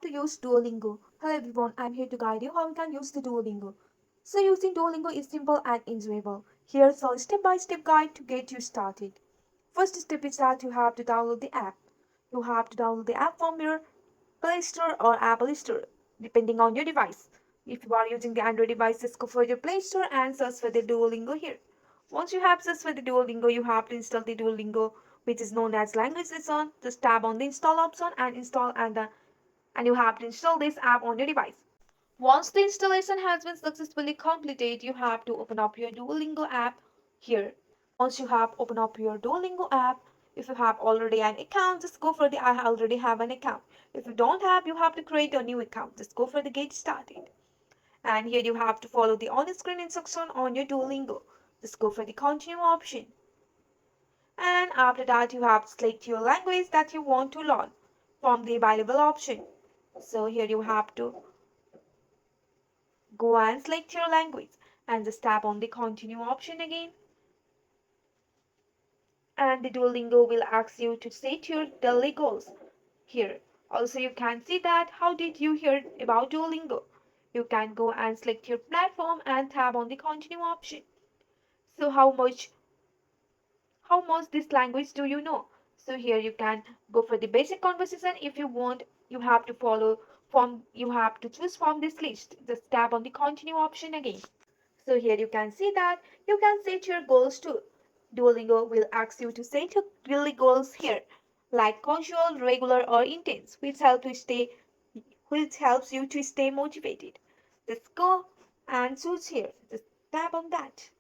to use Duolingo. Hello everyone, I'm here to guide you how you can use the Duolingo. So using Duolingo is simple and enjoyable. Here's a step-by-step guide to get you started. First step is that you have to download the app. You have to download the app from your Play Store or Apple Store, depending on your device. If you are using the Android device, just go for your Play Store and search for the Duolingo here. Once you have searched for the Duolingo, you have to install the Duolingo, which is known as language lesson. Just tap on the install option and install and you have to install this app on your device. Once the installation has been successfully completed, you have to open up your Duolingo app here. Once you have opened up your Duolingo app, if you have already an account, just go for the I already have an account. If you don't have, you have to create a new account. Just go for the get started. And here you have to follow the on-screen instruction on your Duolingo. Just go for the continue option. And after that, you have to select your language that you want to learn from the available option. So here you have to go and select your language and just tap on the continue option again. And the Duolingo will ask you to set your daily goals here. Also, you can see that how did you hear about Duolingo? You can go and select your platform and tap on the continue option. So how much this language do you know? So here you can go for the basic conversation. If you want, you have to follow from you have to choose from this list. Just tap on the continue option again. So here you can see that you can set your goals too. Duolingo will ask you to set your daily goals here, like casual, regular, or intense, which helps you to stay motivated. Just go and choose here. Just tap on that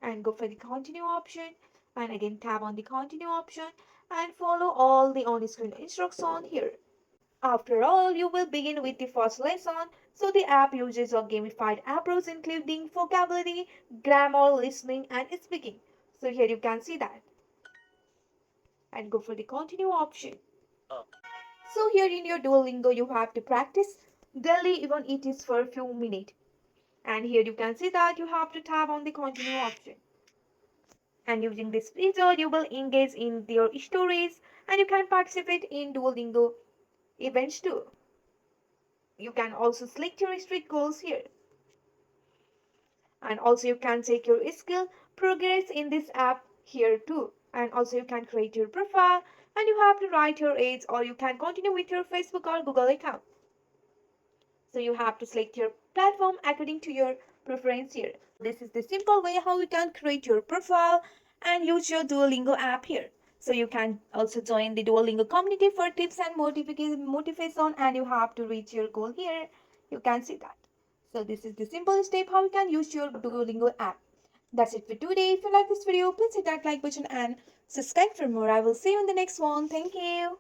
and go for the continue option and again tap on the continue option and follow all the on-screen instructions here. After all, you will begin with the first lesson. So the app uses a gamified approach including vocabulary, grammar, listening and speaking. So here you can see that and go for the continue option. So here in your Duolingo you have to practice daily even it is for a few minutes. And here you can see that you have to tap on the continue option. And using this feature you will engage in their stories and you can participate in Duolingo events too. You can also select your strict goals here. And also you can check your skill progress in this app here too. And also you can create your profile and you have to write your age or you can continue with your Facebook or Google account. So you have to select your platform according to your preference here. This is the simple way how you can create your profile and use your Duolingo app here. So you can also join the Duolingo community for tips and motivation and you have to reach your goal here. You can see that. So this is the simple step how you can use your Duolingo app. That's it for today. If you like this video, please hit that like button and subscribe for more. I will see you in the next one. Thank you.